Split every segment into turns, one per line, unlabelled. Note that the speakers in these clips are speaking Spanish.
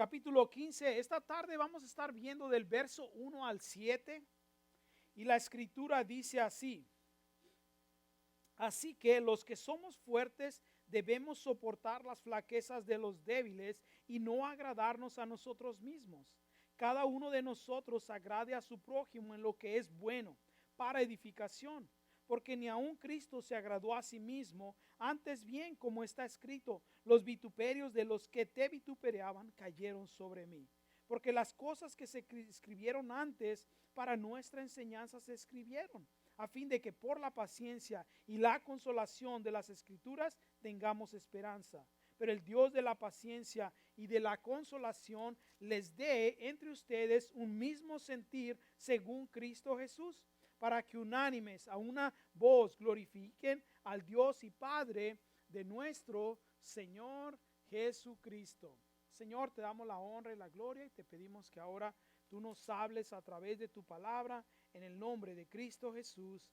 capítulo 15. Esta tarde vamos a estar viendo del verso 1 al 7. Y la escritura dice así: así que los que somos fuertes debemos soportar las flaquezas de los débiles y no agradarnos a nosotros mismos. Cada uno de nosotros agrade a su prójimo en lo que es bueno, para edificación. Porque ni aun Cristo se agradó a sí mismo, antes bien, como está escrito, los vituperios de los que te vitupereaban cayeron sobre mí. Porque las cosas que se escribieron antes para nuestra enseñanza se escribieron, a fin de que por la paciencia y la consolación de las escrituras tengamos esperanza. Pero el Dios de la paciencia y de la consolación les dé entre ustedes un mismo sentir según Cristo Jesús, para que unánimes a una voz glorifiquen al Dios y Padre de nuestro Señor Jesucristo. Señor, te damos la honra y la gloria y te pedimos que ahora tú nos hables a través de tu palabra en el nombre de Cristo Jesús.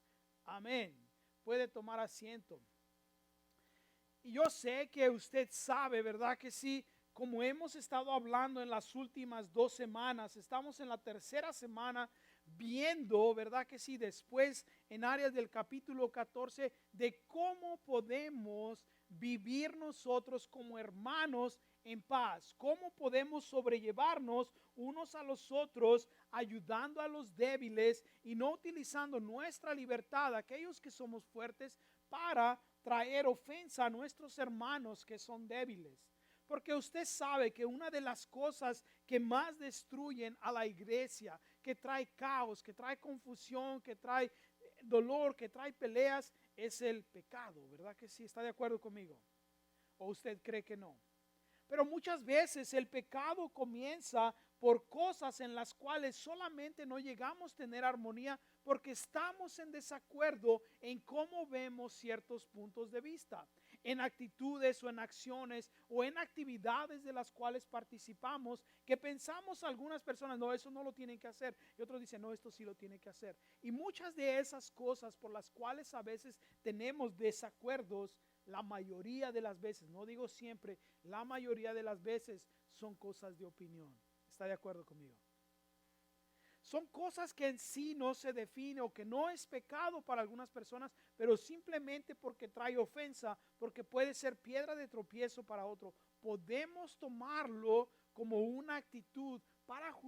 Amén. Puede tomar asiento. Y yo sé que usted sabe, ¿verdad que sí? Como hemos estado hablando en las últimas 2 semanas, estamos en la tercera semana viendo, ¿verdad que sí? Después en áreas del capítulo 14 de cómo podemos vivir nosotros como hermanos en paz, cómo podemos sobrellevarnos unos a los otros, ayudando a los débiles y no utilizando nuestra libertad, aquellos que somos fuertes, para traer ofensa a nuestros hermanos que son débiles. Porque usted sabe que una de las cosas que más destruyen a la iglesia, que trae caos, que trae confusión, que trae dolor, que trae peleas, es el pecado, ¿verdad que sí? ¿Está de acuerdo conmigo? ¿O usted cree que no? Pero muchas veces el pecado comienza por cosas en las cuales solamente no llegamos a tener armonía porque estamos en desacuerdo en cómo vemos ciertos puntos de vista, en actitudes o en acciones o en actividades de las cuales participamos, que pensamos algunas personas, no, eso no lo tienen que hacer, y otros dicen, no, esto sí lo tienen que hacer. Y muchas de esas cosas por las cuales a veces tenemos desacuerdos, la mayoría de las veces, no digo siempre, la mayoría de las veces son cosas de opinión. ¿Está de acuerdo conmigo? Son cosas que en sí no se define o que no es pecado para algunas personas, pero simplemente porque trae ofensa, porque puede ser piedra de tropiezo para otro. Podemos tomarlo como una actitud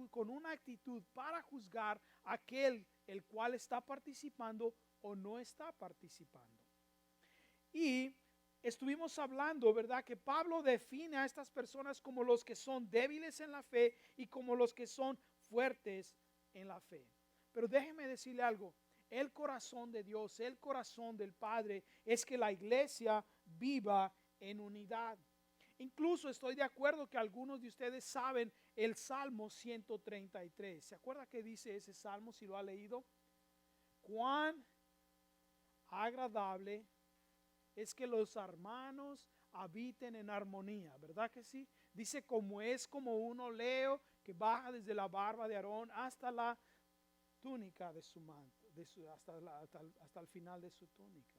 con una actitud para juzgar a aquel el cual está participando o no está participando. Y estuvimos hablando, ¿verdad? Que Pablo define a estas personas como los que son débiles en la fe y como los que son fuertes en la fe. Pero déjeme decirle algo, el corazón de Dios, el corazón del Padre es que la iglesia viva en unidad. Incluso estoy de acuerdo que algunos de ustedes saben el Salmo 133. ¿Se acuerda qué dice ese Salmo si lo ha leído? Cuán agradable es que los hermanos habiten en armonía, ¿verdad que sí? Dice como es como un oleo que baja desde la barba de Aarón hasta la túnica de su manto, hasta el final de su túnica.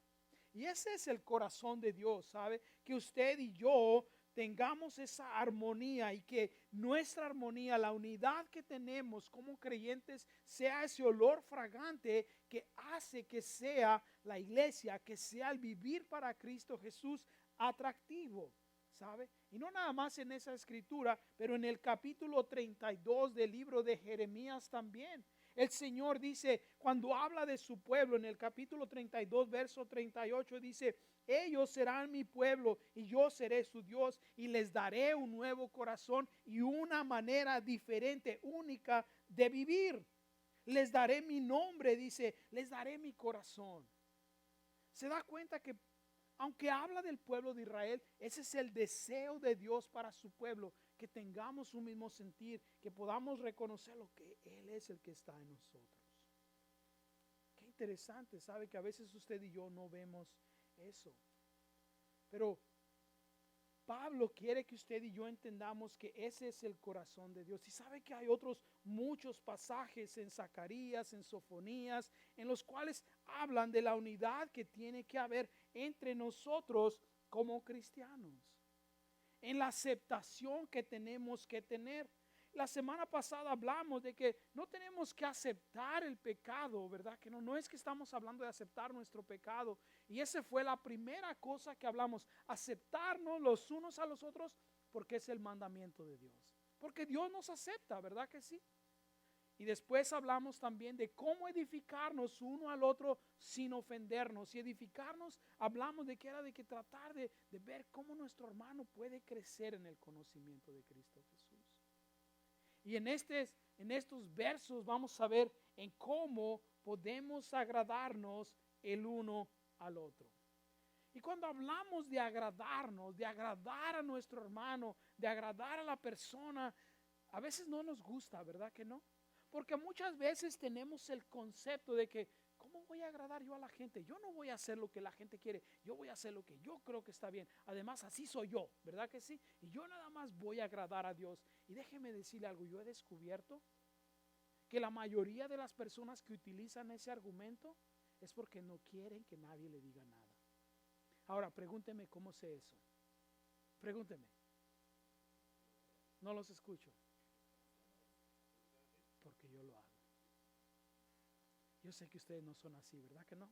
Y ese es el corazón de Dios, ¿sabe? Que usted y yo tengamos esa armonía y que nuestra armonía, la unidad que tenemos como creyentes, sea ese olor fragante que hace que sea la iglesia, que sea el vivir para Cristo Jesús atractivo, ¿sabe? Y no nada más en esa escritura, pero en el capítulo 32 del libro de Jeremías también. El Señor dice, cuando habla de su pueblo, en el capítulo 32, verso 38, dice, ellos serán mi pueblo y yo seré su Dios y les daré un nuevo corazón y una manera diferente, única de vivir. Les daré mi nombre, dice, les daré mi corazón. ¿Se da cuenta que aunque habla del pueblo de Israel, ese es el deseo de Dios para su pueblo? Que tengamos un mismo sentir, que podamos reconocer lo que Él es el que está en nosotros. Qué interesante, sabe que a veces usted y yo no vemos eso. Pero Pablo quiere que usted y yo entendamos que ese es el corazón de Dios. Y sabe que hay otros muchos pasajes en Zacarías, en Sofonías, en los cuales hablan de la unidad que tiene que haber entre nosotros como cristianos. en la aceptación que tenemos que tener. La semana pasada hablamos de que no tenemos que aceptar el pecado, ¿verdad? Que no es que estamos hablando de aceptar nuestro pecado. Y esa fue la primera cosa que hablamos, aceptarnos los unos a los otros, porque es el mandamiento de Dios. Porque Dios nos acepta, ¿verdad que sí? Y después hablamos también de cómo edificarnos uno al otro sin ofendernos. Y edificarnos, hablamos de que era de que tratar de ver cómo nuestro hermano puede crecer en el conocimiento de Cristo Jesús. Y en estos versos vamos a ver en cómo podemos agradarnos el uno al otro. Y cuando hablamos de agradarnos, de agradar a nuestro hermano, de agradar a la persona, a veces no nos gusta, ¿verdad que no? Porque muchas veces tenemos el concepto de que, ¿cómo voy a agradar yo a la gente? Yo no voy a hacer lo que la gente quiere, yo voy a hacer lo que yo creo que está bien. Además, así soy yo, ¿verdad que sí? Y yo nada más voy a agradar a Dios. Y déjeme decirle algo, yo he descubierto que la mayoría de las personas que utilizan ese argumento es porque no quieren que nadie le diga nada. Ahora, pregúnteme cómo sé eso. Pregúnteme. No los escucho. Porque yo lo hago. Yo sé que ustedes no son así, ¿verdad que no?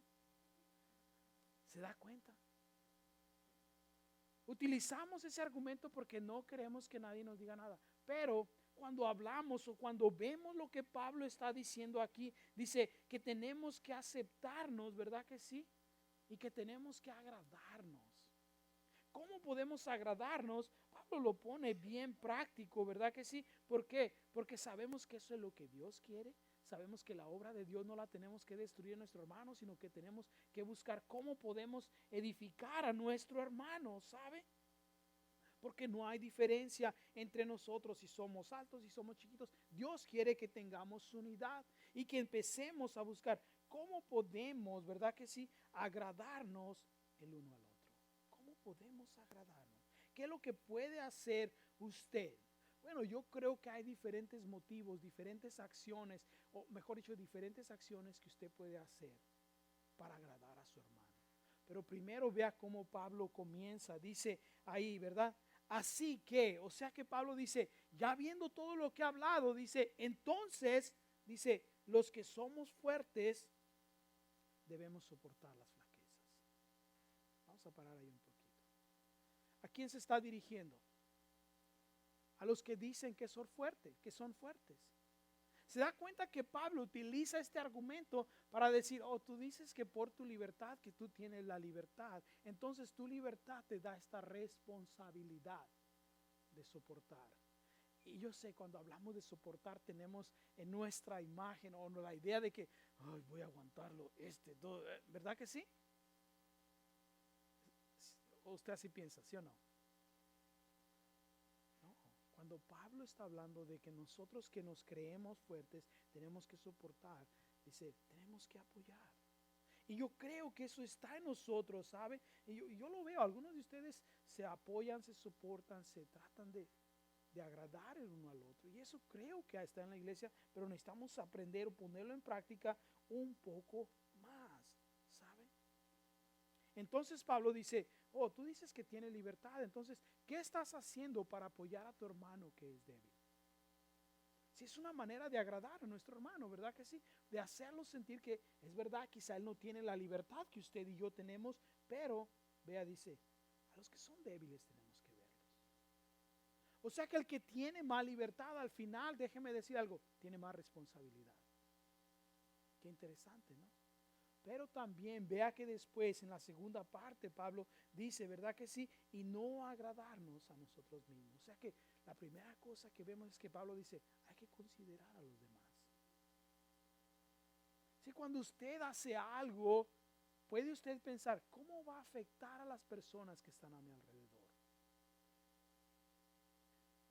¿Se da cuenta? Utilizamos ese argumento porque no queremos que nadie nos diga nada. Pero cuando hablamos o cuando vemos lo que Pablo está diciendo aquí, dice que tenemos que aceptarnos, ¿verdad que sí? Y que tenemos que agradarnos. ¿Cómo podemos agradarnos? Pablo lo pone bien práctico, ¿verdad que sí? ¿Por qué? Porque sabemos que eso es lo que Dios quiere. Sabemos que la obra de Dios no la tenemos que destruir a nuestro hermano, sino que tenemos que buscar cómo podemos edificar a nuestro hermano, ¿sabe? Porque no hay diferencia entre nosotros si somos altos y somos chiquitos. Dios quiere que tengamos unidad y que empecemos a buscar cómo podemos, ¿verdad que sí?, agradarnos el uno al otro. ¿Cómo podemos agradarnos? ¿Qué es lo que puede hacer usted? Bueno, yo creo que hay diferentes motivos, diferentes acciones, o mejor dicho, diferentes acciones que usted puede hacer para agradar a su hermano. Pero primero vea cómo Pablo comienza, dice ahí, ¿verdad? Así que, o sea que Pablo dice, ya viendo todo lo que ha hablado, dice, entonces, dice, los que somos fuertes debemos soportar las flaquezas. Vamos a parar ahí un poquito. ¿A quién se está dirigiendo? A los que dicen que son fuertes, ¿Se da cuenta que Pablo utiliza este argumento para decir, oh, tú dices que por tu libertad, que tú tienes la libertad, entonces tu libertad te da esta responsabilidad de soportar? Y yo sé, cuando hablamos de soportar, tenemos en nuestra imagen o la idea de que, ay, voy a aguantarlo, todo, ¿verdad que sí? ¿O usted así piensa, sí o no? Cuando Pablo está hablando de que nosotros que nos creemos fuertes tenemos que soportar, dice, tenemos que apoyar. Y yo creo que eso está en nosotros, ¿sabe? Y yo lo veo, algunos de ustedes se apoyan, se soportan, se tratan de agradar el uno al otro. Y eso creo que está en la iglesia, pero necesitamos aprender o ponerlo en práctica un poco más, ¿sabe? Entonces Pablo dice, oh, tú dices que tienes libertad, entonces, ¿qué estás haciendo para apoyar a tu hermano que es débil? Si es una manera de agradar a nuestro hermano, ¿verdad que sí? De hacerlo sentir que es verdad, quizá él no tiene la libertad que usted y yo tenemos, pero, vea, dice, a los que son débiles tenemos que verlos. O sea que el que tiene más libertad al final, déjeme decir algo, tiene más responsabilidad. Qué interesante, ¿no? Pero también vea que después en la segunda parte Pablo dice, ¿verdad que sí? Y no agradarnos a nosotros mismos. O sea que la primera cosa que vemos es que Pablo dice, hay que considerar a los demás. Si cuando usted hace algo, puede usted pensar, ¿cómo va a afectar a las personas que están a mi alrededor?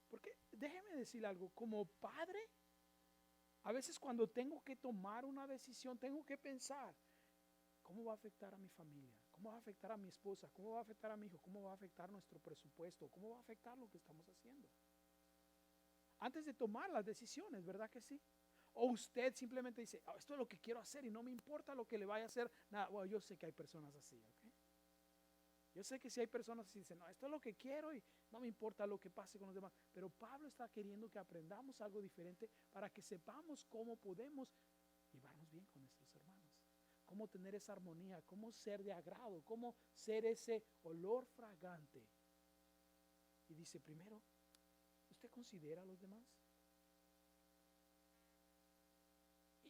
Porque déjeme decir algo, como padre, a veces cuando tengo que tomar una decisión, tengo que pensar, ¿cómo va a afectar a mi familia? ¿Cómo va a afectar a mi esposa? ¿Cómo va a afectar a mi hijo? ¿Cómo va a afectar nuestro presupuesto? ¿Cómo va a afectar lo que estamos haciendo? Antes de tomar las decisiones, ¿verdad que sí? O usted simplemente dice, oh, esto es lo que quiero hacer y no me importa lo que le vaya a hacer. Nada, bueno, yo sé que hay personas así, ¿ok? Yo sé que si hay personas que dicen, no, esto es lo que quiero y no me importa lo que pase con los demás. Pero Pablo está queriendo que aprendamos algo diferente para que sepamos cómo podemos llevarnos bien con nuestros hermanos. Cómo tener esa armonía, cómo ser de agrado, cómo ser ese olor fragante. Y dice, primero, ¿usted considera a los demás?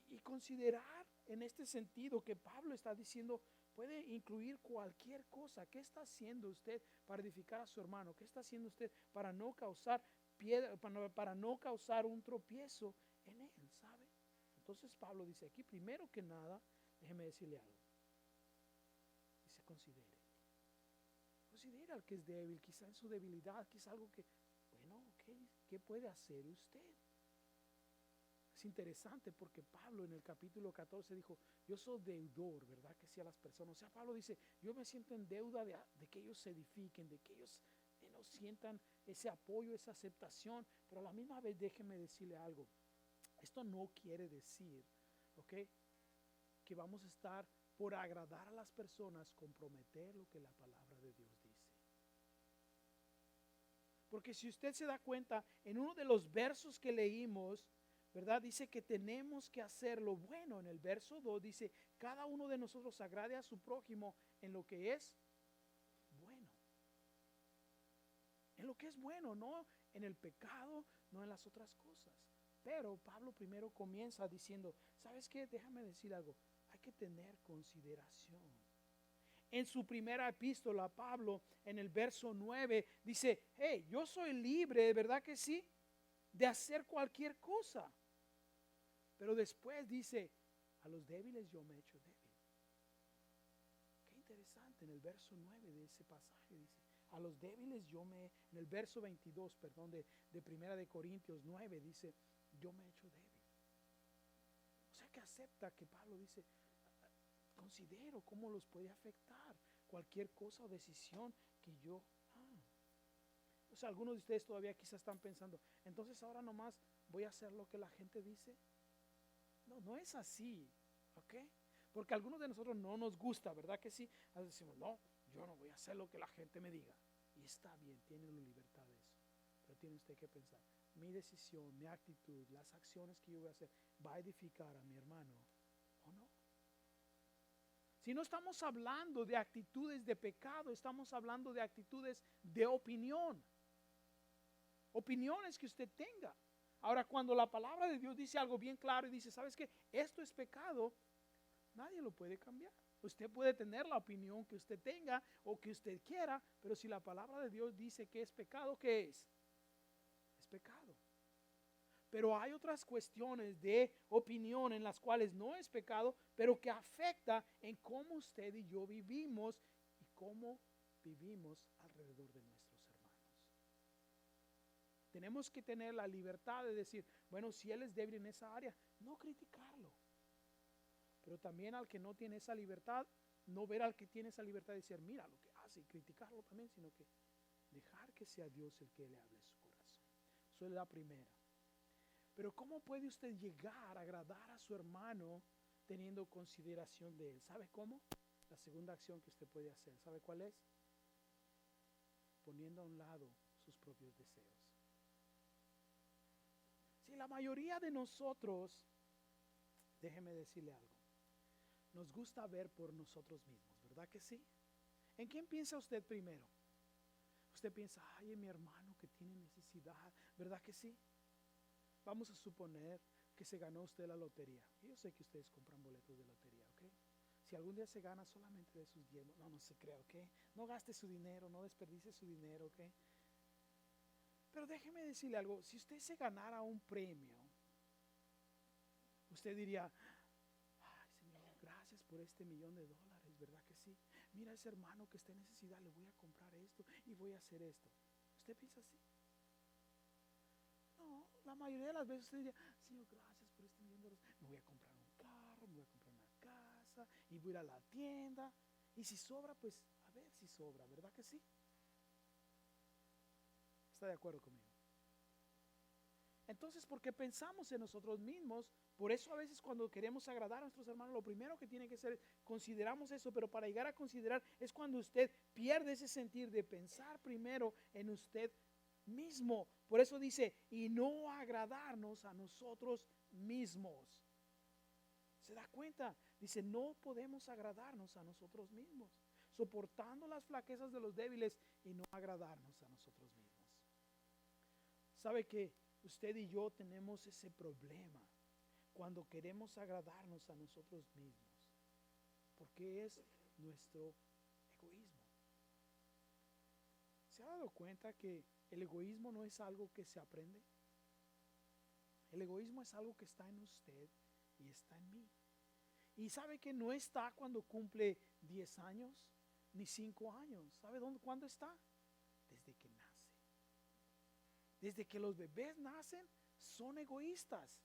Y considerar en este sentido que Pablo está diciendo puede incluir cualquier cosa. ¿Qué está haciendo usted para edificar a su hermano? ¿Qué está haciendo usted para no causar piedra, para no causar un tropiezo en él? ¿Sabe? Entonces Pablo dice aquí, primero que nada, déjeme decirle algo. Dice, considera al que es débil, quizá en su debilidad, quizá algo que, bueno, ¿qué puede hacer usted? Es interesante porque Pablo en el capítulo 14 dijo, yo soy deudor, ¿verdad? Que sí, a las personas. O sea, Pablo dice, yo me siento en deuda de que ellos se edifiquen, de que ellos no sientan ese apoyo, esa aceptación. Pero a la misma vez déjeme decirle algo. Esto no quiere decir, ¿ok?, que vamos a estar por agradar a las personas, comprometer lo que la palabra de Dios dice. Porque si usted se da cuenta, en uno de los versos que leímos, ¿verdad? Dice que tenemos que hacer lo bueno. En el verso 2 dice, cada uno de nosotros agrade a su prójimo en lo que es bueno. En lo que es bueno, no en el pecado, no en las otras cosas. Pero Pablo primero comienza diciendo, ¿sabes qué? Déjame decir algo. Hay que tener consideración. En su primera epístola, Pablo, en el verso 9, dice, hey, yo soy libre, ¿verdad que sí?, de hacer cualquier cosa. Pero después dice, a los débiles yo me he hecho débil. Qué interesante, en el verso 9 de ese pasaje dice, a los débiles en el verso 22, perdón, de Primera de Corintios 9, dice, yo me he hecho débil. O sea que acepta que Pablo dice, considero cómo los puede afectar cualquier cosa o decisión que yo haga. O sea, algunos de ustedes todavía quizás están pensando, entonces ahora nomás voy a hacer lo que la gente dice. No, no es así, ¿ok? Porque a algunos de nosotros no nos gusta, ¿verdad que sí? Así decimos, no, yo no voy a hacer lo que la gente me diga. Y está bien, tiene la libertad de eso. Pero tiene usted que pensar, mi decisión, mi actitud, las acciones que yo voy a hacer, ¿va a edificar a mi hermano o no? Si no estamos hablando de actitudes de pecado, estamos hablando de actitudes de opinión. Opiniones que usted tenga. Ahora, cuando la palabra de Dios dice algo bien claro y dice, ¿sabes qué? Esto es pecado, nadie lo puede cambiar. Usted puede tener la opinión que usted tenga o que usted quiera, pero si la palabra de Dios dice que es pecado, ¿qué es? Es pecado. Pero hay otras cuestiones de opinión en las cuales no es pecado, pero que afecta en cómo usted y yo vivimos y cómo vivimos alrededor de nuestros hermanos. Tenemos que tener la libertad de decir, bueno, si él es débil en esa área, no criticarlo. Pero también al que no tiene esa libertad, no ver al que tiene esa libertad y decir, mira lo que hace y criticarlo también, sino que dejar que sea Dios el que le hable a su corazón. Eso es la primera. Pero ¿cómo puede usted llegar a agradar a su hermano teniendo consideración de él? ¿Sabe cómo? La segunda acción que usted puede hacer, ¿sabe cuál es? Poniendo a un lado sus propios deseos. Si la mayoría de nosotros, déjeme decirle algo, nos gusta ver por nosotros mismos, ¿verdad que sí? ¿En quién piensa usted primero? Usted piensa, ay, mi hermano que tiene necesidad, ¿verdad que sí? Vamos a suponer que se ganó usted la lotería. Yo sé que ustedes compran boletos de lotería, ¿ok? Si algún día se gana solamente de sus diezmos, no se crea, ¿ok? No gaste su dinero, no desperdicie su dinero, ¿ok? Pero déjeme decirle algo, si usted se ganara un premio, usted diría, ay Señor, gracias por este $1,000,000, ¿verdad que sí? Mira a ese hermano que está en necesidad, le voy a comprar esto y voy a hacer esto. ¿Usted piensa así? No, la mayoría de las veces usted diría, Señor, gracias por este $1,000,000, me voy a comprar un carro, me voy a comprar una casa y voy a ir a la tienda. Y si sobra, pues a ver si sobra, ¿verdad que sí? ¿Está de acuerdo conmigo? Entonces, porque pensamos en nosotros mismos, por eso a veces cuando queremos agradar a nuestros hermanos, lo primero que tiene que ser, consideramos eso, pero para llegar a considerar es cuando usted pierde ese sentir de pensar primero en usted mismo. Por eso dice, y no agradarnos a nosotros mismos. ¿Se da cuenta? Dice, no podemos agradarnos a nosotros mismos, soportando las flaquezas de los débiles y no agradarnos a nosotros mismos. ¿Sabe que usted y yo tenemos ese problema cuando queremos agradarnos a nosotros mismos? Porque es nuestro egoísmo. ¿Se ha dado cuenta que el egoísmo no es algo que se aprende? El egoísmo es algo que está en usted y está en mí. Y sabe que no está cuando cumple 10 años ni 5 años. ¿Sabe cuándo está? Desde que nace. Desde que los bebés nacen, son egoístas.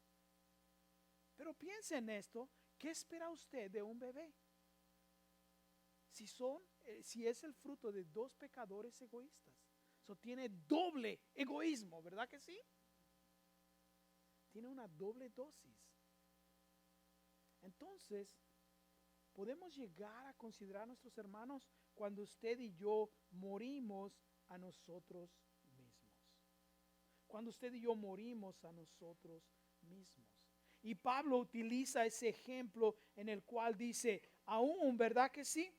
Pero piense en esto, ¿qué espera usted de un bebé? Si es el fruto de dos pecadores egoístas, eso tiene doble egoísmo, ¿verdad que sí? Tiene una doble dosis. Entonces, podemos llegar a considerar a nuestros hermanos cuando usted y yo morimos a nosotros mismos. Cuando usted y yo morimos a nosotros mismos. Y Pablo utiliza ese ejemplo en el cual dice, aún, ¿verdad que sí?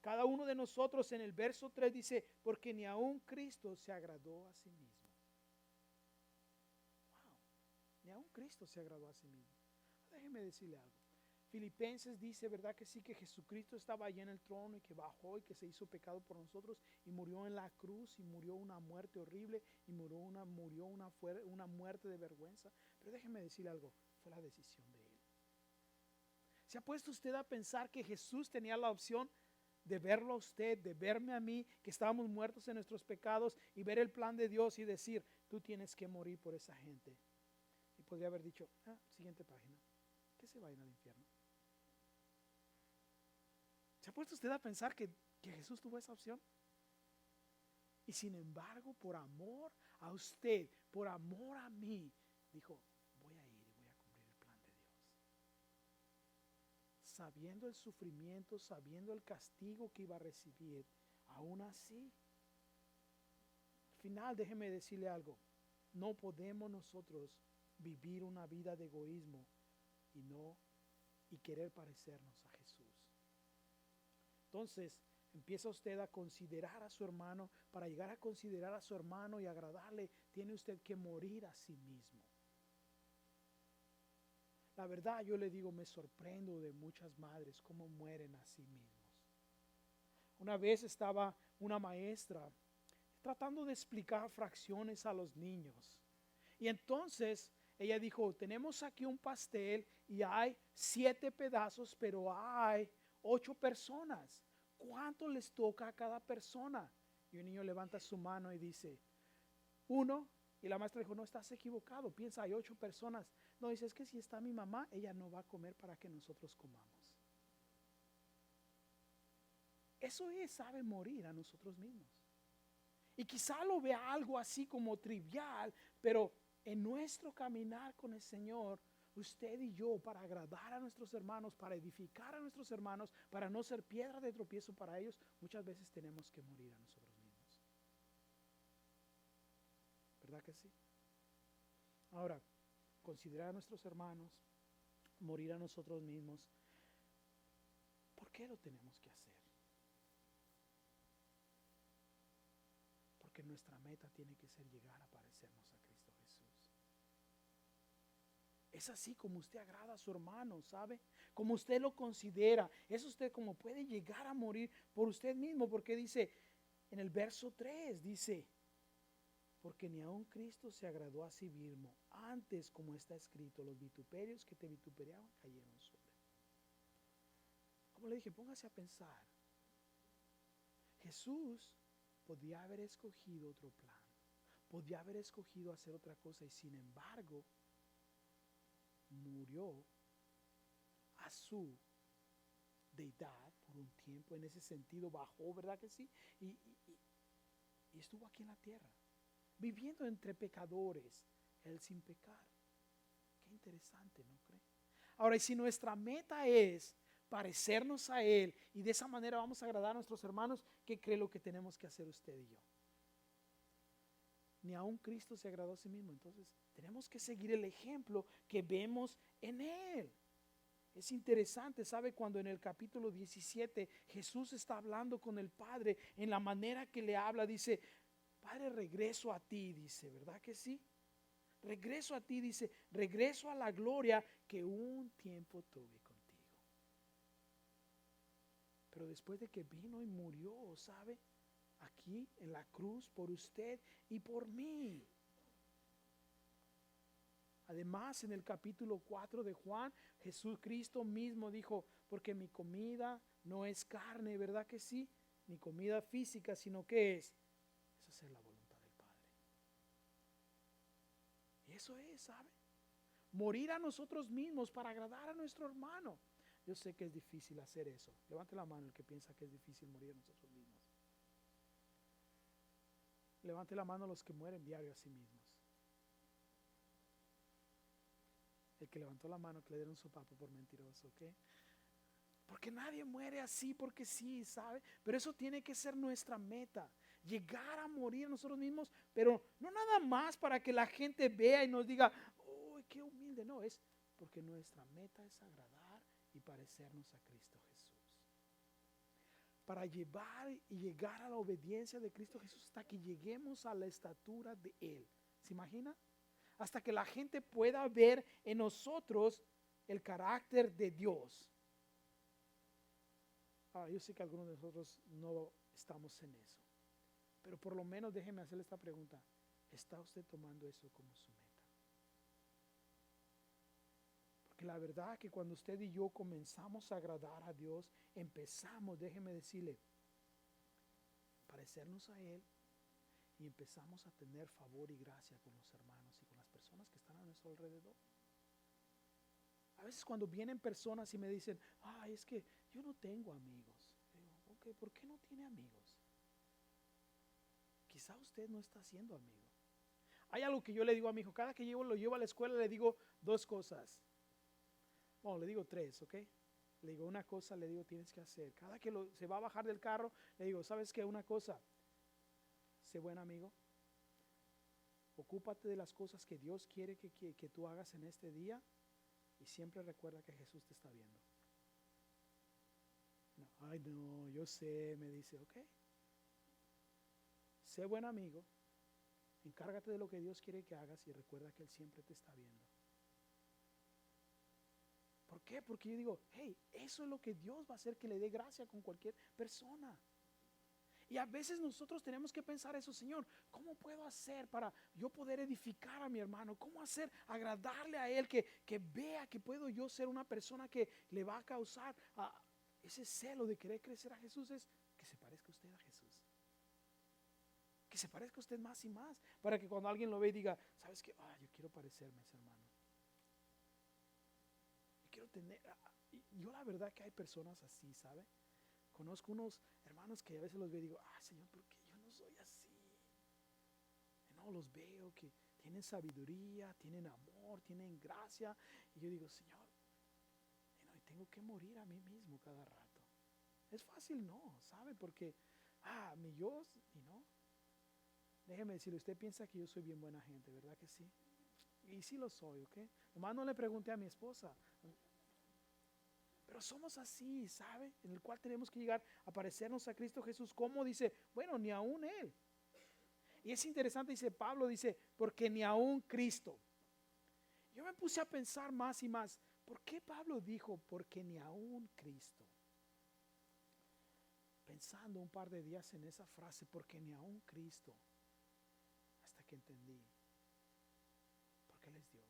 Cada uno de nosotros en el verso 3 dice, porque ni aún Cristo se agradó a sí mismo. Wow, ni aún Cristo se agradó a sí mismo. Déjeme decirle algo. Filipenses dice, ¿verdad que sí? Que Jesucristo estaba allí en el trono y que bajó y que se hizo pecado por nosotros y murió en la cruz y murió una muerte horrible y murió una muerte de vergüenza. Pero déjeme decirle algo, fue la decisión de Él. ¿Se ha puesto usted a pensar que Jesús tenía la opción de verlo a usted, de verme a mí, que estábamos muertos en nuestros pecados y ver el plan de Dios y decir, tú tienes que morir por esa gente? Y podría haber dicho, siguiente página, que se vayan al infierno. ¿Se ha puesto usted a pensar que Jesús tuvo esa opción? Y sin embargo, por amor a usted, por amor a mí, dijo, voy a ir y voy a cumplir el plan de Dios. Sabiendo el sufrimiento, sabiendo el castigo que iba a recibir, aún así. Al final, déjeme decirle algo, no podemos nosotros vivir una vida de egoísmo y querer parecernos a Jesús. Entonces, empieza usted a considerar a su hermano. Para llegar a considerar a su hermano y agradarle, tiene usted que morir a sí mismo. La verdad, yo le digo, me sorprendo de muchas madres cómo mueren a sí mismos. Una vez estaba una maestra tratando de explicar fracciones a los niños. Y entonces ella dijo, tenemos aquí un pastel y hay 7 pedazos, pero hay 8 personas. ¿Cuánto les toca a cada persona? Y un niño levanta su mano y dice, 1. Y la maestra dijo, no, estás equivocado, piensa, hay 8 personas. No, dice, es que si está mi mamá, ella no va a comer para que nosotros comamos. Eso es, sabe morir a nosotros mismos. Y quizá lo vea algo así como trivial, pero en nuestro caminar con el Señor, usted y yo, para agradar a nuestros hermanos, para edificar a nuestros hermanos, para no ser piedra de tropiezo para ellos, muchas veces tenemos que morir a nosotros mismos. ¿Verdad que sí? Ahora, considerar a nuestros hermanos, morir a nosotros mismos, ¿por qué lo tenemos que hacer? Porque nuestra meta tiene que ser llegar a parecernos a Cristo Jesús. Es así como usted agrada a su hermano, ¿sabe? Como usted lo considera. Es usted como puede llegar a morir por usted mismo. Porque dice, en el verso 3, dice, porque ni aun Cristo se agradó a sí mismo. Antes, como está escrito, los vituperios que te vituperaban cayeron sobre él. Como le dije, póngase a pensar. Jesús podía haber escogido otro plan. Podía haber escogido hacer otra cosa y sin embargo murió a su deidad por un tiempo. En ese sentido bajó, ¿verdad que sí? Y estuvo aquí en la tierra, viviendo entre pecadores, Él sin pecar. Qué interesante, ¿no cree? Ahora, y si nuestra meta es parecernos a Él y de esa manera vamos a agradar a nuestros hermanos, ¿qué cree lo que tenemos que hacer usted y yo? Ni aun Cristo se agradó a sí mismo. Entonces tenemos que seguir el ejemplo que vemos en Él. Es interesante, ¿sabe? Cuando en el capítulo 17 Jesús está hablando con el Padre, en la manera que le habla, dice: Padre, regreso a ti, dice, ¿verdad que sí? Regreso a ti, dice, regreso a la gloria que un tiempo tuve contigo. Pero después de que vino y murió, ¿sabe? Aquí en la cruz por usted y por mí. Además, en el capítulo 4 de Juan, Jesucristo mismo dijo: porque mi comida no es carne, ¿verdad que sí? Ni comida física, sino que es hacer la voluntad del Padre. Y eso es, ¿sabe? Morir a nosotros mismos para agradar a nuestro hermano. Yo sé que es difícil hacer eso. Levante la mano el que piensa que es difícil morir a nosotros mismos. Levante la mano los que mueren diario a sí mismos. El que levantó la mano, que le dieron su sopapo por mentiroso, ¿ok? Porque nadie muere así porque sí, ¿sabe? Pero eso tiene que ser nuestra meta. Llegar a morir nosotros mismos, pero no nada más para que la gente vea y nos diga: ¡oh, qué humilde! No, es porque nuestra meta es agradar y parecernos a Cristo Jesús. Para llevar y llegar a la obediencia de Cristo Jesús hasta que lleguemos a la estatura de Él. ¿Se imagina? Hasta que la gente pueda ver en nosotros el carácter de Dios. Yo sé que algunos de nosotros no estamos en eso, pero por lo menos déjeme hacerle esta pregunta: ¿está usted tomando eso como su meta? Porque la verdad que cuando usted y yo comenzamos a agradar a Dios, empezamos, déjeme decirle, parecernos a Él, y empezamos a tener favor y gracia con los hermanos y con las personas que están a nuestro alrededor. A veces cuando vienen personas y me dicen: ay, es que yo no tengo amigos. Digo: ok, ¿por qué no tiene amigos? Quizá usted no está siendo amigo. Hay algo que yo le digo a mi hijo, cada que lo llevo a la escuela le digo dos cosas. Bueno, le digo tres, ¿ok? Le digo una cosa, le digo tienes que hacer. Cada que se va a bajar del carro, le digo: ¿sabes qué? Una cosa, sé buen amigo. Ocúpate de las cosas que Dios quiere que tú hagas en este día. Y siempre recuerda que Jesús te está viendo. No, ay, no, yo sé, me dice, ok. Sé buen amigo, encárgate de lo que Dios quiere que hagas y recuerda que Él siempre te está viendo. ¿Por qué? Porque yo digo: hey, eso es lo que Dios va a hacer, que le dé gracia con cualquier persona. Y a veces nosotros tenemos que pensar eso: Señor, ¿cómo puedo hacer para yo poder edificar a mi hermano? ¿Cómo hacer agradarle a él, que vea que puedo yo ser una persona que le va a causar ese celo de querer crecer a Jesús? Es que se parezca usted a Jesús. Que se parezca usted más y más, para que cuando alguien lo ve y diga: ¿sabes qué? Yo quiero parecerme a ese hermano. Yo quiero tener... Yo la verdad que hay personas así, ¿sabe? Conozco unos hermanos que a veces los veo y digo: Señor, ¿por qué yo no soy así? No, los veo que tienen sabiduría, tienen amor, tienen gracia. Y yo digo: Señor, y tengo que morir a mí mismo cada rato. Es fácil, no, ¿sabe? Porque, mi yo, y no. Déjeme decirle, usted piensa que yo soy bien buena gente, ¿verdad que sí? Y sí lo soy, ¿ok? Nomás no le pregunté a mi esposa. Pero somos así, ¿sabe? En el cual tenemos que llegar a parecernos a Cristo Jesús. ¿Cómo? Dice, bueno, ni aún Él. Y es interesante, dice Pablo, dice, porque ni aún Cristo. Yo me puse a pensar más y más, ¿por qué Pablo dijo porque ni aún Cristo? Pensando un par de días en esa frase, porque ni aún Cristo, hasta que entendí, porque Él es Dios.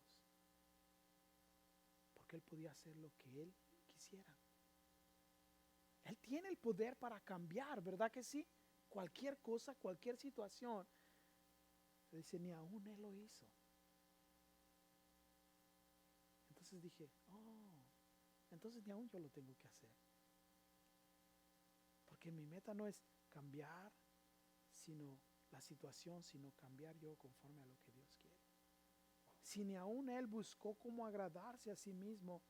Porque Él podía hacer lo que Él quisiera. Él tiene el poder para cambiar, ¿verdad que sí? Cualquier cosa, cualquier situación. Dice, ni aún Él lo hizo. Entonces dije, entonces ni aún yo lo tengo que hacer. Porque mi meta no es cambiar, sino la situación, sino cambiar yo conforme a lo que Dios quiere. si ni aún Él buscó cómo agradarse a sí mismo,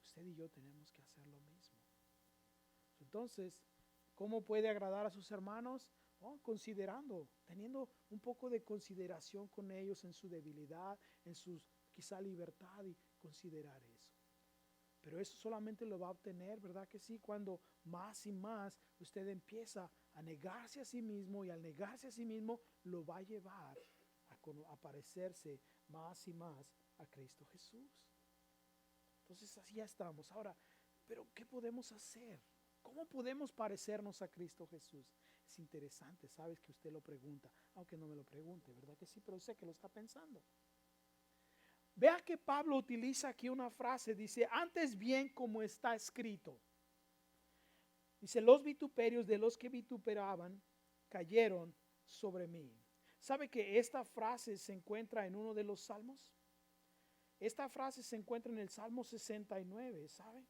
usted y yo tenemos que hacer lo mismo. Entonces, ¿cómo puede agradar a sus hermanos? Oh, considerando, teniendo un poco de consideración con ellos en su debilidad, en su quizá libertad, y considerar eso. Pero eso solamente lo va a obtener, ¿verdad que sí? Cuando más y más usted empieza a negarse a sí mismo, y al negarse a sí mismo lo va a llevar a parecerse más y más a Cristo Jesús. Entonces así ya estamos. Ahora, ¿pero qué podemos hacer? ¿Cómo podemos parecernos a Cristo Jesús? Es interesante, sabes que usted lo pregunta, aunque no me lo pregunte, ¿verdad que sí? Pero sé que lo está pensando. Vea que Pablo utiliza aquí una frase, dice, antes bien como está escrito. Dice, los vituperios de los que vituperaban cayeron sobre mí. ¿Sabe que esta frase se encuentra en uno de los salmos? Esta frase se encuentra en el Salmo 69, ¿sabe?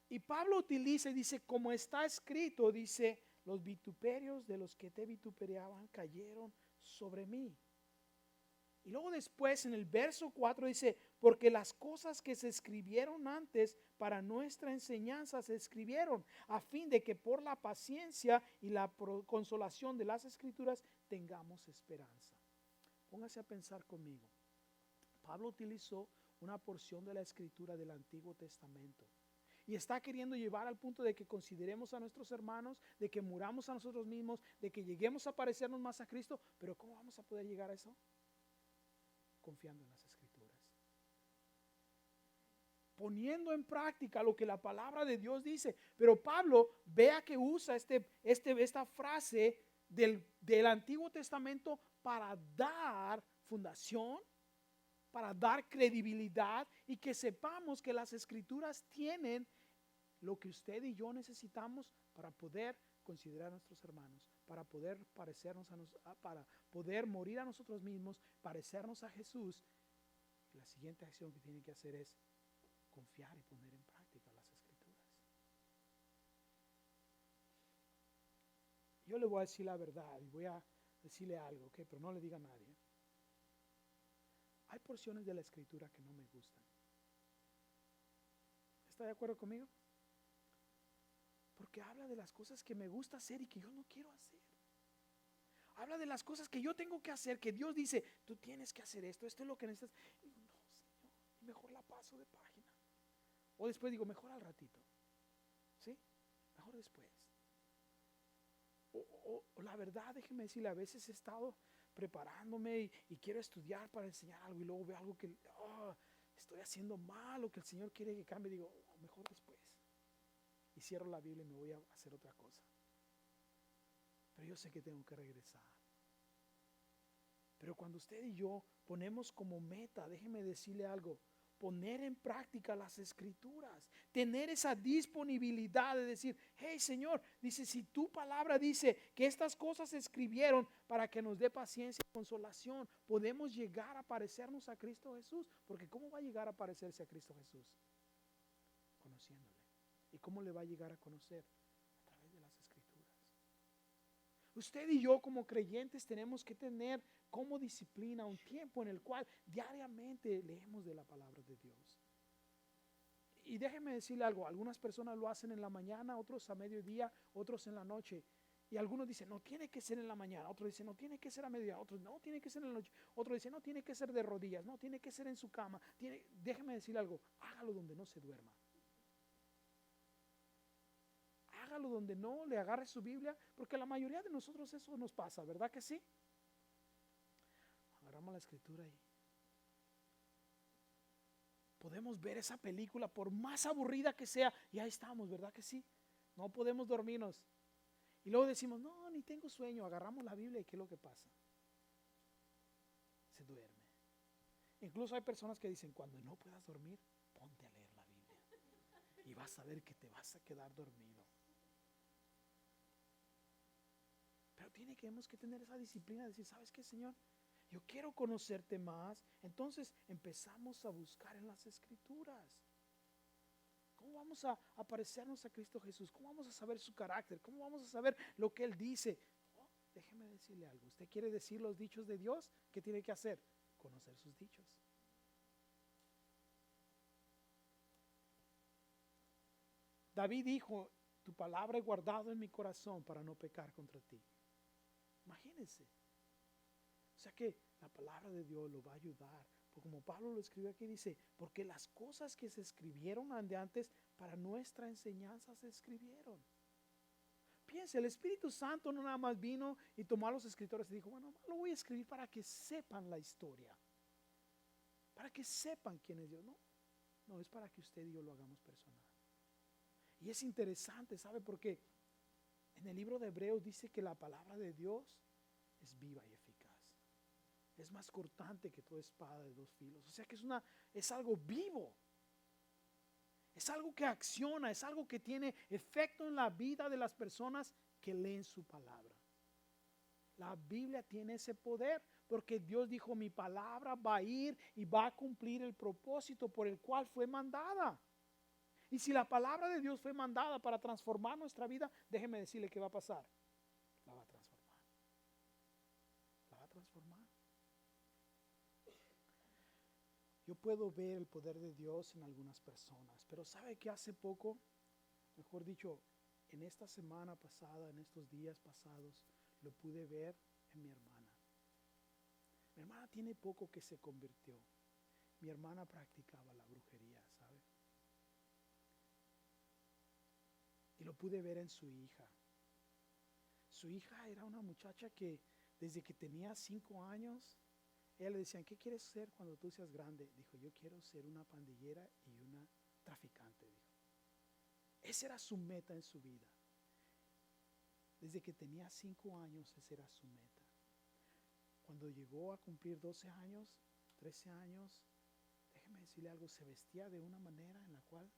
Y Pablo utiliza y dice, como está escrito, dice, los vituperios de los que te vituperaban cayeron sobre mí. Y luego después en el verso 4 dice, porque las cosas que se escribieron antes para nuestra enseñanza se escribieron a fin de que por la paciencia y la consolación de las escrituras tengamos esperanza. Póngase a pensar conmigo. Pablo utilizó una porción de la escritura del Antiguo Testamento y está queriendo llevar al punto de que consideremos a nuestros hermanos, de que muramos a nosotros mismos, de que lleguemos a parecernos más a Cristo. Pero ¿cómo vamos a poder llegar a eso? Confiando en las escrituras, poniendo en práctica lo que la palabra de Dios dice. Pero Pablo, vea que usa esta frase del Antiguo Testamento para dar fundación, para dar credibilidad, y que sepamos que las escrituras tienen lo que usted y yo necesitamos para poder considerar a nuestros hermanos, para poder parecernos para poder morir a nosotros mismos, parecernos a Jesús. La siguiente acción que tiene que hacer es confiar y poner en práctica las escrituras. Yo le voy a decir la verdad y voy a decirle algo, ¿ok? Pero no le diga a nadie. Hay porciones de la escritura que no me gustan. ¿Está de acuerdo conmigo? Porque habla de las cosas que me gusta hacer y que yo no quiero hacer. Habla de las cosas que yo tengo que hacer, que Dios dice, tú tienes que hacer esto es lo que necesitas. Y digo, no, Señor, mejor la paso de página. O después digo, mejor al ratito. ¿Sí? Mejor después. O la verdad, déjeme decirle, a veces he estado preparándome y quiero estudiar para enseñar algo, y luego veo algo que estoy haciendo mal, o que el Señor quiere que cambie. Digo, mejor después. Y cierro la Biblia y me voy a hacer otra cosa. Pero yo sé que tengo que regresar. Pero cuando usted y yo ponemos como meta, déjeme decirle algo, poner en práctica las escrituras, tener esa disponibilidad de decir, hey Señor, dice, si tu palabra dice que estas cosas se escribieron para que nos dé paciencia y consolación, podemos llegar a parecernos a Cristo Jesús. Porque ¿cómo va a llegar a parecerse a Cristo Jesús? Conociéndole. ¿Y cómo le va a llegar a conocer? A través de las escrituras. Usted y yo como creyentes tenemos que tener como disciplina un tiempo en el cual diariamente leemos de la palabra de Dios. Y déjeme decirle algo, algunas personas lo hacen en la mañana, otros a mediodía, otros en la noche. Y algunos dicen, no tiene que ser en la mañana, otros dicen, no tiene que ser a mediodía, otros no tiene que ser en la noche, otros dicen, no tiene que ser de rodillas, no tiene que ser en su cama. Déjeme decirle algo, hágalo donde no se duerma. Hágalo donde no le agarre su Biblia, porque la mayoría de nosotros eso nos pasa, ¿verdad que sí? Agarramos la escritura y podemos ver esa película por más aburrida que sea, y ahí estamos, ¿verdad que sí? No podemos dormirnos. Y luego decimos, no, ni tengo sueño. Agarramos la Biblia y ¿qué es lo que pasa? Se duerme. Incluso hay personas que dicen, cuando no puedas dormir, ponte a leer la Biblia y vas a ver que te vas a quedar dormido. Pero tenemos que tener esa disciplina de decir, ¿sabes qué, Señor? Yo quiero conocerte más. Entonces empezamos a buscar en las escrituras. ¿Cómo vamos a parecernos a Cristo Jesús? ¿Cómo vamos a saber su carácter? ¿Cómo vamos a saber lo que Él dice? déjeme decirle algo. Usted quiere decir los dichos de Dios, ¿qué tiene que hacer? Conocer sus dichos. David dijo, tu palabra he guardado en mi corazón para no pecar contra ti. Imagínense. O sea que la palabra de Dios lo va a ayudar. Porque como Pablo lo escribió aquí, dice, porque las cosas que se escribieron de antes para nuestra enseñanza se escribieron. Piense, el Espíritu Santo no nada más vino y tomó a los escritores y dijo, bueno, lo voy a escribir para que sepan la historia. Para que sepan quién es Dios. No, no, es para que usted y yo lo hagamos personal. Y es interesante, ¿sabe? Porque en el libro de Hebreos dice que la palabra de Dios es viva y eficaz. Es más cortante que toda espada de dos filos. O sea que es algo vivo. Es algo que acciona, es algo que tiene efecto en la vida de las personas que leen su palabra. La Biblia tiene ese poder porque Dios dijo, mi palabra va a ir y va a cumplir el propósito por el cual fue mandada. Y si la palabra de Dios fue mandada para transformar nuestra vida, déjeme decirle qué va a pasar. La va a transformar. La va a transformar. Yo puedo ver el poder de Dios en algunas personas, pero ¿sabe que hace poco, mejor dicho, en esta semana pasada, en estos días pasados, lo pude ver en mi hermana? Mi hermana tiene poco que se convirtió. Mi hermana practicaba la brujería, ¿sabe? Y lo pude ver en su hija. Su hija era una muchacha que desde que tenía 5 años, ella le decían, ¿qué quieres ser cuando tú seas grande? Dijo, yo quiero ser una pandillera y una traficante, dijo. Esa era su meta en su vida. Desde que tenía 5 años, esa era su meta. Cuando llegó a cumplir 12 años, 13 años, déjeme decirle algo, se vestía de una manera en la cual,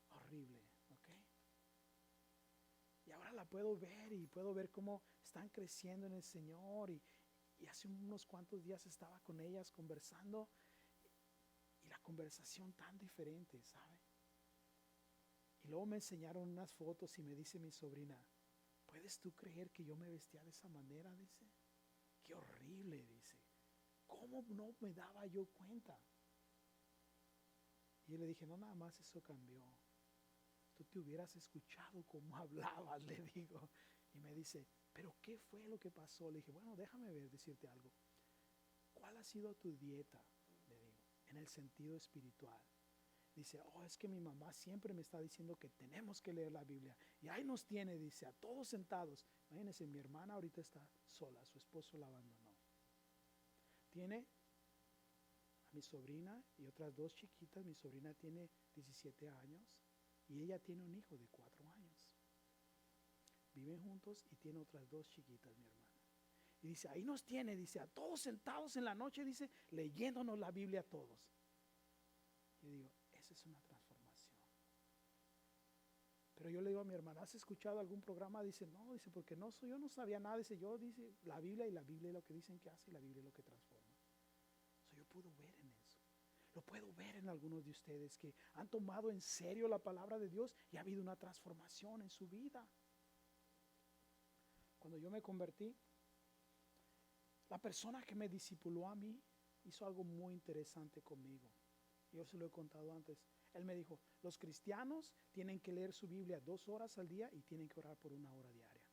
horrible, ¿ok? Y ahora la puedo ver y puedo ver cómo están creciendo en el Señor y hace unos cuantos días estaba con ellas conversando y la conversación tan diferente, ¿sabe? Y luego me enseñaron unas fotos y me dice mi sobrina, ¿puedes tú creer que yo me vestía de esa manera? Dice, qué horrible, dice. ¿Cómo no me daba yo cuenta? Y yo le dije, no, nada más eso cambió. Tú te hubieras escuchado cómo hablabas, le digo. Y me dice, ¿pero qué fue lo que pasó? Le dije, bueno, déjame ver, decirte algo. ¿Cuál ha sido tu dieta? Le digo, en el sentido espiritual. Dice, es que mi mamá siempre me está diciendo que tenemos que leer la Biblia. Y ahí nos tiene, dice, a todos sentados. Imagínense, mi hermana ahorita está sola, su esposo la abandonó. Tiene a mi sobrina y otras 2 chiquitas. Mi sobrina tiene 17 años y ella tiene un hijo de 4 años. Viven juntos y tiene otras 2 chiquitas, mi hermana. Y dice, ahí nos tiene, dice, a todos sentados en la noche, dice, leyéndonos la Biblia a todos. Y digo, esa es una transformación. Pero yo le digo a mi hermana, ¿has escuchado algún programa? Dice, no, dice, porque yo no sabía nada. Dice, dice, la Biblia es lo que dicen que hace y la Biblia es lo que transforma. Yo puedo ver en eso. Lo puedo ver en algunos de ustedes que han tomado en serio la palabra de Dios y ha habido una transformación en su vida. Cuando yo me convertí, la persona que me discipuló a mí hizo algo muy interesante conmigo. Yo se lo he contado antes. Él me dijo, los cristianos tienen que leer su Biblia 2 horas al día y tienen que orar por 1 hora diaria.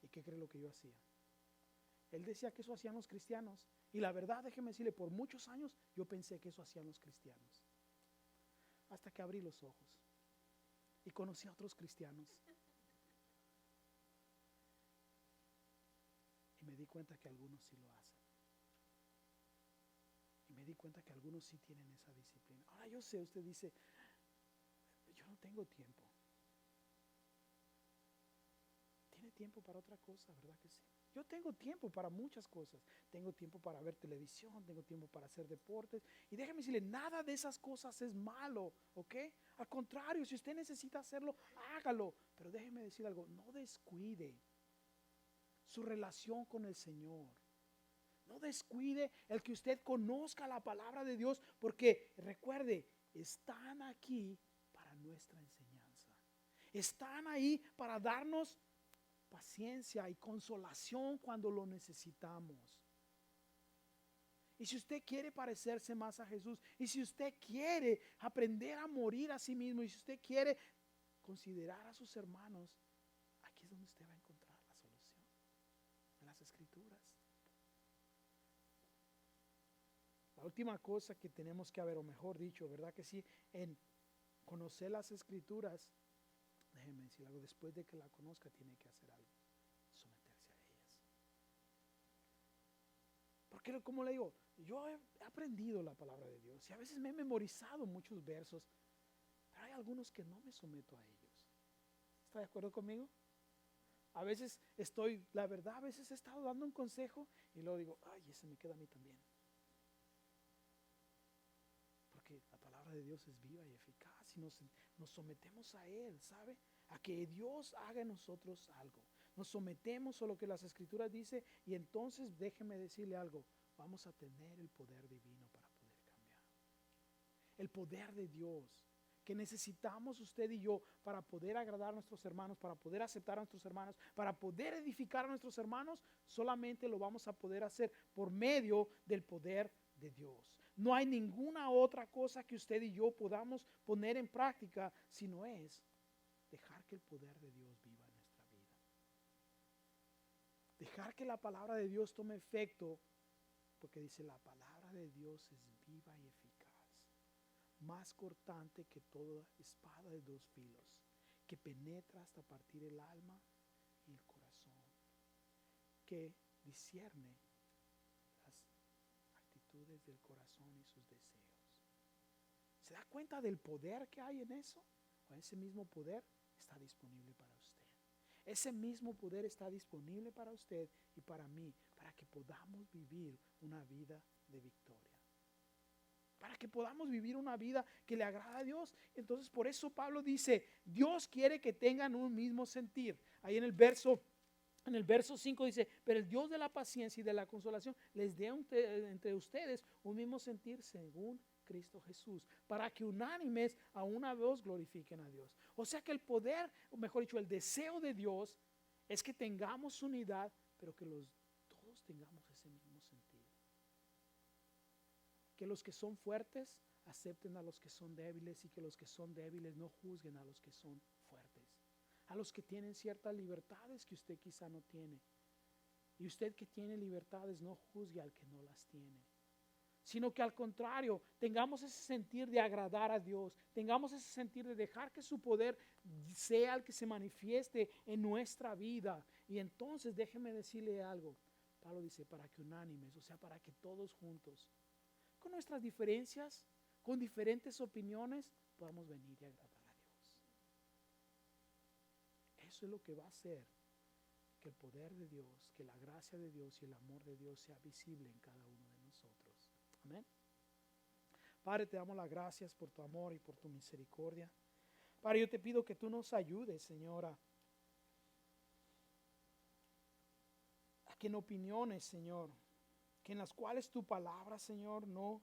¿Y qué cree lo que yo hacía? Él decía que eso hacían los cristianos. Y la verdad, déjeme decirle, por muchos años yo pensé que eso hacían los cristianos. Hasta que abrí los ojos y conocí a otros cristianos. Y me di cuenta que algunos sí lo hacen. Y me di cuenta que algunos sí tienen esa disciplina. Ahora yo sé, usted dice, yo no tengo tiempo. ¿Tiene tiempo para otra cosa? ¿Verdad que sí? Yo tengo tiempo para muchas cosas. Tengo tiempo para ver televisión, tengo tiempo para hacer deportes. Y déjeme decirle, nada de esas cosas es malo, ¿ok? Al contrario, si usted necesita hacerlo, hágalo. Pero déjeme decir algo, no descuide su relación con el Señor. No descuide el que usted conozca la palabra de Dios, porque recuerde, están aquí para nuestra enseñanza. Están ahí para darnos paciencia y consolación cuando lo necesitamos. Y si usted quiere parecerse más a Jesús, y si usted quiere aprender a morir a sí mismo, y si usted quiere considerar a sus hermanos, aquí es donde usted va a encontrar la solución, en las Escrituras. La última cosa que tenemos que ver, o mejor dicho, ¿verdad que sí? En conocer las Escrituras, déjeme decir algo, después de que la conozca tiene que hacer algo, someterse a ellas. Porque como le digo, yo he aprendido la palabra de Dios y a veces me he memorizado muchos versos, pero hay algunos que no me someto a ellos. ¿Está de acuerdo conmigo? A veces la verdad, a veces he estado dando un consejo y luego digo, ay, ese me queda a mí también. Porque la palabra de Dios es viva y eficaz y nos sometemos a Él, ¿sabe? A que Dios haga en nosotros algo. Nos sometemos a lo que las Escrituras dicen y entonces déjeme decirle algo, vamos a tener el poder divino para poder cambiar. El poder de Dios que necesitamos usted y yo para poder agradar a nuestros hermanos, para poder aceptar a nuestros hermanos, para poder edificar a nuestros hermanos, solamente lo vamos a poder hacer por medio del poder de Dios. No hay ninguna otra cosa que usted y yo podamos poner en práctica, sino es dejar que el poder de Dios viva en nuestra vida. Dejar que la palabra de Dios tome efecto, porque dice la palabra de Dios es viva y eficaz, más cortante que toda espada de dos filos, que penetra hasta partir el alma y el corazón, que discierne las actitudes del corazón y sus deseos. ¿Se da cuenta del poder que hay en eso? O ese mismo poder está disponible para usted. Ese mismo poder está disponible para usted y para mí, para que podamos vivir una vida de victoria. Para que podamos vivir una vida que le agrada a Dios. Entonces por eso Pablo dice, Dios quiere que tengan un mismo sentir. Ahí en el verso 5 dice, pero el Dios de la paciencia y de la consolación les dé entre ustedes un mismo sentir según Cristo Jesús, para que unánimes a una voz glorifiquen a Dios. O sea que el poder, o mejor dicho, el deseo de Dios es que tengamos unidad, pero que todos tengamos ese mismo sentido. Que los que son fuertes acepten a los que son débiles y que los que son débiles no juzguen a los que son fuertes. A los que tienen ciertas libertades que usted quizá no tiene. Y usted que tiene libertades no juzgue al que no las tiene. Sino que al contrario, tengamos ese sentir de agradar a Dios, tengamos ese sentir de dejar que su poder sea el que se manifieste en nuestra vida. Y entonces déjeme decirle algo, Pablo dice, para que unánimes, o sea, para que todos juntos, con nuestras diferencias, con diferentes opiniones, podamos venir y agradar a Dios. Eso es lo que va a hacer que el poder de Dios, que la gracia de Dios y el amor de Dios sea visible en cada uno de nosotros. Amén. Padre, te damos las gracias por tu amor y por tu misericordia. Padre, yo te pido que tú nos ayudes, Señor, a que en opiniones, Señor, que en las cuales tu palabra, Señor, no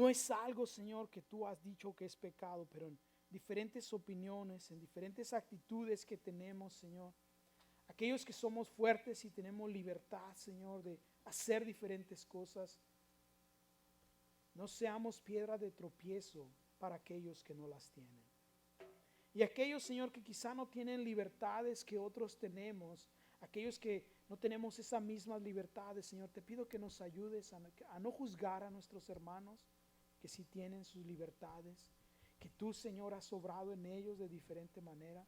es algo, Señor, que tú has dicho que es pecado, pero en diferentes opiniones, en diferentes actitudes que tenemos, Señor, aquellos que somos fuertes y tenemos libertad, Señor, de hacer diferentes cosas, no seamos piedra de tropiezo para aquellos que no las tienen. Y aquellos, Señor, que quizá no tienen libertades que otros tenemos, aquellos que no tenemos esas mismas libertades, Señor, te pido que nos ayudes a no juzgar a nuestros hermanos que sí tienen sus libertades, que tú, Señor, has obrado en ellos de diferente manera,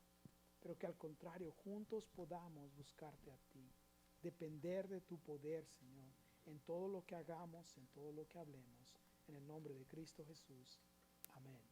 pero que al contrario, juntos podamos buscarte a ti, depender de tu poder, Señor, en todo lo que hagamos, en todo lo que hablemos. En el nombre de Cristo Jesús. Amén.